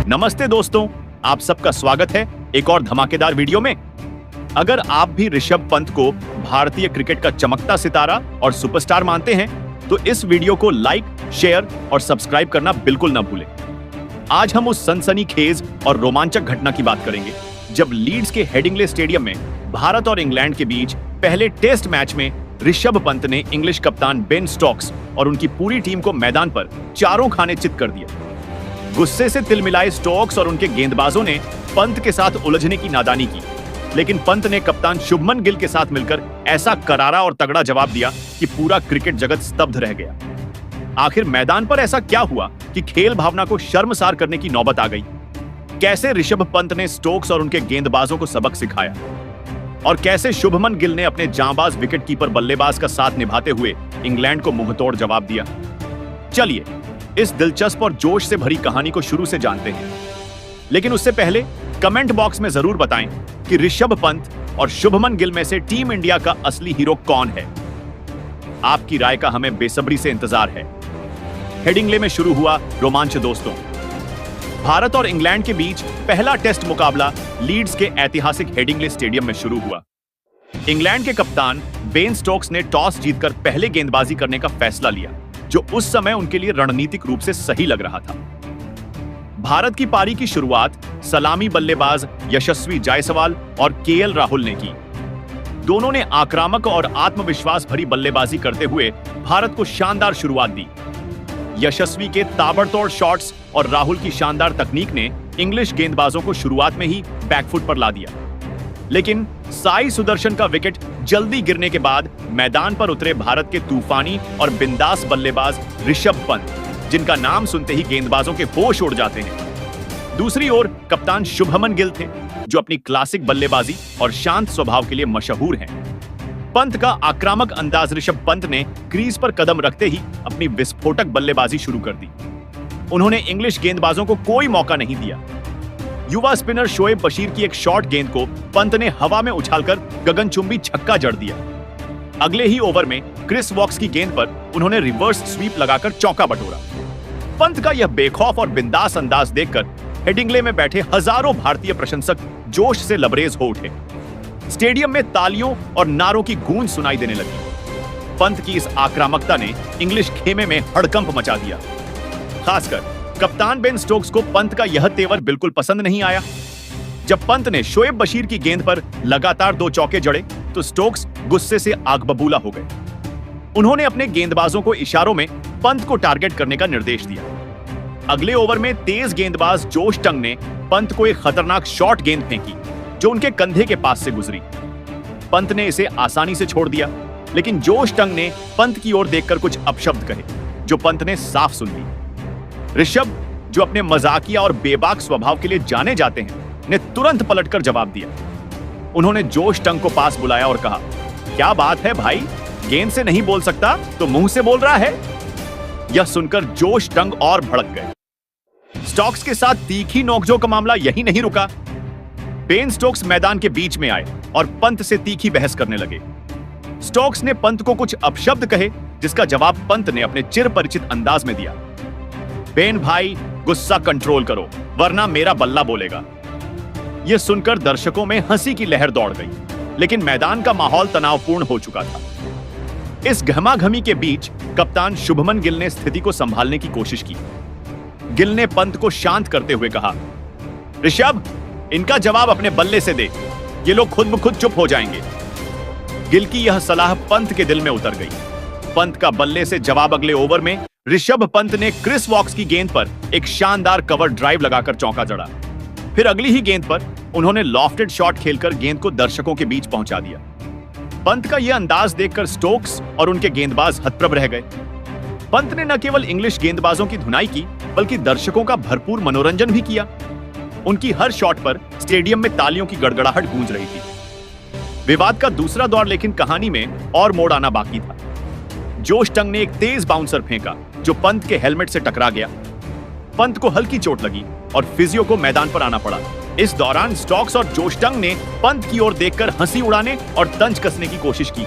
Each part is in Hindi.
नमस्ते दोस्तों, आप सबका स्वागत है एक और धमाकेदार वीडियो में। अगर आप भी ऋषभ पंत को भारतीय क्रिकेट का चमकता सितारा और सुपरस्टार मानते हैं तो इस वीडियो को लाइक, शेयर और सब्सक्राइब करना बिल्कुल ना भूलें। आज हम उस सनसनीखेज और रोमांचक घटना की बात करेंगे जब लीड्स के हेडिंग्ले स्टेडियम में भारत और इंग्लैंड के बीच पहले टेस्ट मैच में ऋषभ पंत ने इंग्लिश कप्तान बेन स्टोक्स और उनकी पूरी टीम को मैदान पर चारों खाने चित कर दिया। गुस्से से तिलमिलाए स्टोक्स और उनके गेंदबाजों ने पंत के साथ उलझने की नादानी की, लेकिन पंत ने कप्तान शुभमन गिल के साथ मिलकर ऐसा करारा और तगड़ा जवाब दिया कि पूरा क्रिकेट जगत स्तब्ध रह गया। आखिर मैदान पर ऐसा क्या हुआ कि खेल भावना को शर्मसार करने की नौबत आ गई? कैसे ऋषभ पंत ने स्टोक्स और उनके गेंदबाजों को सबक सिखाया और कैसे शुभमन गिल ने अपने जांबाज विकेटकीपर बल्लेबाज का साथ निभाते हुए इंग्लैंड को मुंहतोड़ जवाब दिया? चलिए इस दिलचस्प और जोश से भरी कहानी को शुरू से जानते हैं, लेकिन उससे पहले कमेंट बॉक्स में जरूर बताएं कि ऋषभ पंत और शुभमन गिल में से टीम इंडिया का असली हीरो कौन है। आपकी राय का हमें बेसब्री से इंतजार है। हेडिंग्ले में शुरू हुआ रोमांच दोस्तों। भारत और इंग्लैंड के बीच पहला टेस्ट मुकाबला लीड्स के ऐतिहासिक हेडिंग्ले स्टेडियम में शुरू हुआ। इंग्लैंड के कप्तान बेन स्टोक्स ने टॉस जीतकर पहले गेंदबाजी करने का फैसला लिया, जो उस समय उनके लिए रणनीतिक रूप से सही लग रहा था। भारत की पारी की शुरुआत सलामी बल्लेबाज यशस्वी जायसवाल और केएल राहुल ने की। दोनों ने आक्रामक और आत्मविश्वास भरी बल्लेबाजी करते हुए भारत को शानदार शुरुआत दी। यशस्वी के ताबड़तोड़ शॉट्स और राहुल की शानदार तकनीक ने इंग्लिश गेंदबाजों को शुरुआत में ही बैकफुट पर ला दिया, लेकिन साई सुदर्शन का विकेट जल्दी गिरने के बाद मैदान पर उतरे भारत के तूफानी और बिंदास बल्लेबाज ऋषभ पंत, जिनका नाम सुनते ही गेंदबाजों के होश उड़ जाते हैं। दूसरी ओर कप्तान शुभमन गिल थे, जो अपनी क्लासिक बल्लेबाजी और शांत स्वभाव के लिए मशहूर हैं। पंत का आक्रामक अंदाज ऋषभ पंत ने क्रीज पर कदम रखते ही अपनी विस्फोटक बल्लेबाजी शुरू कर दी। उन्होंने इंग्लिश गेंदबाजों को कोई मौका नहीं दिया। युवा स्पिनर शोएब बशीर की एक शॉर्ट गेंद को पंत ने हवा में उछालकर गगनचुंबी छक्का जड़ दिया। अगले ही ओवर में क्रिस वॉक्स की गेंद पर उन्होंने रिवर्स स्वीप लगाकर चौका बटोरा। पंत का यह बेखौफ और बिंदास अंदाज देखकर हेडिंग्ले में बैठे हजारों भारतीय प्रशंसक जोश से लबरेज हो उठे। स्टेडियम में तालियों और नारों की गूंज सुनाई देने लगी। पंत की इस आक्रामकता ने इंग्लिश खेमे में हड़कंप मचा दिया। खासकर कप्तान बेन स्टोक्स को पंत का यह तेवर बिल्कुल पसंद नहीं आया। जब पंत ने शोएब बशीर की गेंद पर लगातार 2 चौके जड़े तो स्टोक्स गुस्से से आग बबूला हो गए। उन्होंने अपने गेंदबाजों को इशारों में पंत को टारगेट करने का निर्देश दिया। अगले ओवर में तेज गेंदबाज जोश टंग ने पंत को एक खतरनाक शॉर्ट गेंद फेंकी, जो उनके कंधे के पास से गुजरी। पंत ने इसे आसानी से छोड़ दिया, लेकिन जोश टंग ने पंत की ओर देखकर कुछ अपशब्द कहे, जो पंत ने साफ सुन ली। ऋषभ, जो अपने मजाकिया और बेबाक स्वभाव के लिए जाने जाते हैं, ने तुरंत पलटकर जवाब दिया। उन्होंने जोश टंग को पास बुलाया और कहा, क्या बात है भाई, गेंद से नहीं बोल सकता तो मुंह से बोल रहा है। यह सुनकर जोश टंग और भड़क गए। स्टोक्स के साथ तीखी नोकझोंक का मामला यही नहीं रुका। बेन स्टोक्स मैदान के बीच में आए और पंत से तीखी बहस करने लगे। स्टोक्स ने पंत को कुछ अपशब्द कहे, जिसका जवाब पंत ने अपने चिर परिचित अंदाज में दिया। बेन भाई, गुस्सा कंट्रोल करो, वरना मेरा बल्ला बोलेगा। यह सुनकर दर्शकों में हंसी की लहर दौड़ गई, लेकिन मैदान का माहौल तनावपूर्ण हो चुका था। इस घमाघमी के बीच कप्तान शुभमन गिल ने स्थिति को संभालने की कोशिश की। गिल ने पंत को शांत करते हुए कहा, ऋषभ, इनका जवाब अपने बल्ले से दे, ये लोग खुद ब खुद चुप हो जाएंगे। गिल की यह सलाह पंत के दिल में उतर गई। पंत का बल्ले से जवाब अगले ओवर में ऋषभ पंत ने क्रिस वॉक्स की गेंद पर एक शानदार कवर ड्राइव लगाकर चौका जड़ा। फिर अगली ही गेंद पर उन्होंने लॉफ्टेड शॉट खेलकर गेंद को दर्शकों के बीच पहुंचा दिया। पंत का यह अंदाज देखकर स्टोक्स और उनके गेंदबाज हतप्रभ रह गए। पंत ने न केवल इंग्लिश गेंदबाजों की धुनाई की, बल्कि दर्शकों का भरपूर मनोरंजन भी किया। उनकी हर शॉट पर स्टेडियम में तालियों की गड़गड़ाहट गूंज रही थी। विवाद का दूसरा दौर लेकिन कहानी में और मोड़ आना बाकी था। जोश टंग ने एक तेज बाउंसर फेंका, जो पंत के हेलमेट से टकरा गया। पंत को हल्की चोट लगी और फिजियो को मैदान पर आना पड़ा। इस दौरान स्टोक्स और जोश टंग ने पंत की ओर देखकर हंसी उड़ाने और तंज कसने की कोशिश की।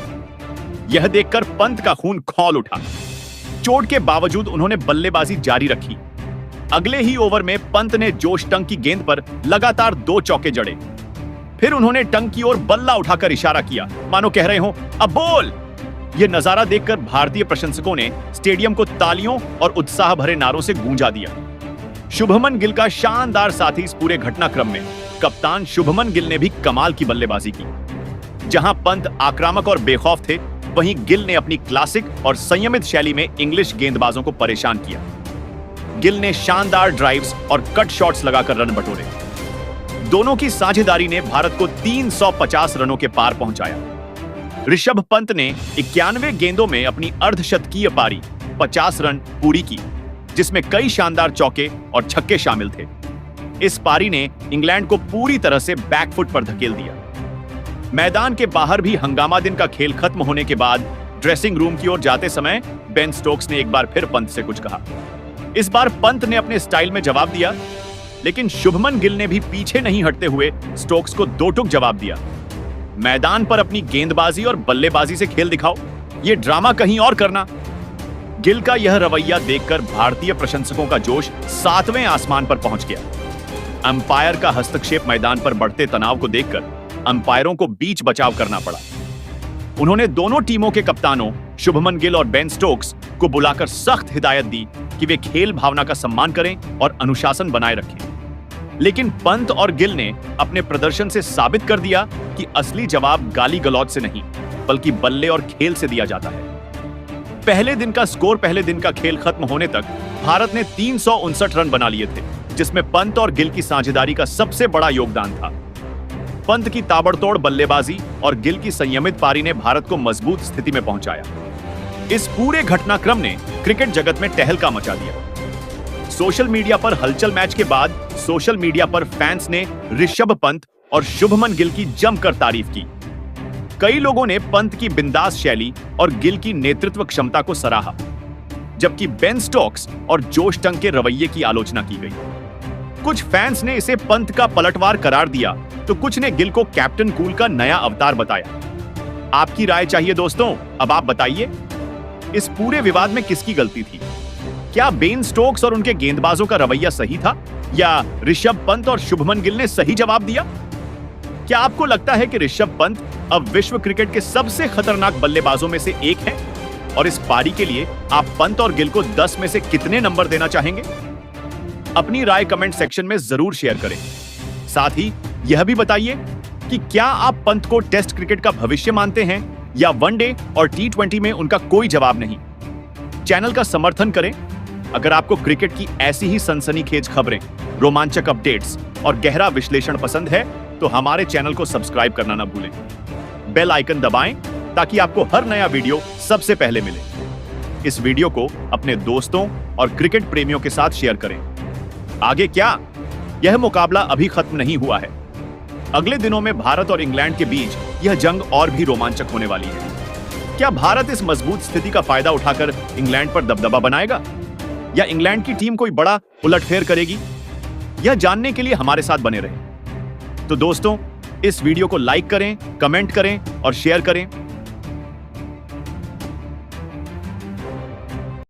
यह देखकर पंत का खून खौल उठा। चोट के बावजूद उन्होंने बल्लेबाजी जारी रखी। अगले ही ओवर में पंत ने जोश टंग की गेंद पर लगातार 2 चौके जड़े। फिर उन्होंने टंग की ओर बल्ला उठाकर इशारा किया, मानो कह रहे हो अब बोल। यह नजारा देखकर भारतीय प्रशंसकों ने स्टेडियम को तालियों और उत्साह भरे नारों से गूंजा दिया। शुभमन गिल का शानदार साथी इस पूरे घटनाक्रम में कप्तान शुभमन गिल ने भी कमाल की बल्लेबाजी की। जहां पंत आक्रामक और बेखौफ थे, वहीं गिल ने अपनी क्लासिक और संयमित शैली में इंग्लिश गेंदबाजों को परेशान किया। गिल ने शानदार ड्राइव्स और कट शॉट्स लगाकर रन बटोरे। दोनों की साझेदारी ने भारत को 350 रनों के पार पहुंचाया। ऋषभ पंत ने 91 गेंदों में अपनी अर्धशतकीय पारी 50 रन पूरी की, जिसमें कई शानदार चौके और छक्के शामिल थे। इस पारी ने इंग्लैंड को पूरी तरह से बैकफुट पर धकेल दिया। मैदान के बाहर भी हंगामा। दिन का खेल खत्म होने के बाद ड्रेसिंग रूम की ओर जाते समय बेन स्टोक्स ने एक बार फिर पंत से कुछ कहा। इस बार पंत ने अपने स्टाइल में जवाब दिया, लेकिन शुभमन गिल ने भी पीछे नहीं हटते हुए स्टोक्स को 2 टूक जवाब दिया। मैदान पर अपनी गेंदबाजी और बल्लेबाजी से खेल दिखाओ, ये ड्रामा कहीं और करना। गिल का यह रवैया देखकर भारतीय प्रशंसकों का जोश 7वें आसमान पर पहुंच गया। अंपायर का हस्तक्षेप मैदान पर बढ़ते तनाव को देखकर अंपायरों को बीच बचाव करना पड़ा। उन्होंने दोनों टीमों के कप्तानों शुभमन गिल और बेन स्टोक्स को बुलाकर सख्त हिदायत दी कि वे खेल भावना का सम्मान करें और अनुशासन बनाए रखें। लेकिन पंत और गिल ने अपने प्रदर्शन से साबित कर दिया कि असली जवाब गाली गलौज से नहीं, बल्कि बल्ले और खेल से दिया जाता है। पहले दिन का खेल खत्म होने तक भारत ने 359 रन बना लिए थे, जिसमें पंत और गिल की साझेदारी का सबसे बड़ा योगदान था। पंत की ताबड़तोड़ बल्लेबाजी और गिल की संयमित पारी ने भारत को मजबूत स्थिति में पहुंचाया। इस पूरे घटनाक्रम ने क्रिकेट जगत में टहलका मचा दिया। सोशल मीडिया पर हलचल मैच के बाद सोशल मीडिया पर फैंस ने ऋषभ पंत और शुभमन गिल की जमकर तारीफ की। कई लोगों ने पंत की बिंदास शैली और गिल की नेतृत्व क्षमता को सराहा, जबकि बेन स्टोक्स और जोश टंग के रवैये की आलोचना की गई। कुछ फैंस ने इसे पंत का पलटवार करार दिया, तो कुछ ने गिल को कैप्टन कूल का नया अवतार बताया। आपकी राय चाहिए दोस्तों, अब आप बताइए, इस पूरे विवाद में किसकी गलती थी? क्या बेन स्टोक्स और उनके गेंदबाजों का रवैया सही था, या ऋषभ पंत और शुभमन गिल ने सही जवाब दिया? क्या आपको लगता है कि ऋषभ पंत अब विश्व क्रिकेट के सबसे खतरनाक बल्लेबाजों में से एक है? और इस पारी के लिए आप पंत और गिल को 10 में से कितने नंबर देना चाहेंगे? अपनी राय कमेंट सेक्शन में जरूर शेयर करें। साथ ही यह भी बताइए कि क्या आप पंत को टेस्ट क्रिकेट का भविष्य मानते हैं, या वनडे और T20 में उनका कोई जवाब नहीं? चैनल का समर्थन करें। अगर आपको क्रिकेट की ऐसी ही सनसनीखेज खबरें, रोमांचक अपडेट्स और गहरा विश्लेषण पसंद है, तो हमारे चैनल को सब्सक्राइब करना ना भूलें। बेल आइकन दबाएं ताकि आपको हर नया वीडियो सबसे पहले मिले। इस वीडियो को अपने दोस्तों और क्रिकेट प्रेमियों के साथ शेयर करें। आगे क्या? यह मुकाबला अभी खत्म नहीं हुआ है। अगले दिनों में भारत और इंग्लैंड के बीच यह जंग और भी रोमांचक होने वाली है। क्या भारत इस मजबूत स्थिति का फायदा उठाकर इंग्लैंड पर दबदबा बनाएगा, या इंग्लैंड की टीम कोई बड़ा उलटफेर करेगी? यह जानने के लिए हमारे साथ बने रहें। तो दोस्तों, इस वीडियो को लाइक करें, कमेंट करें और शेयर करें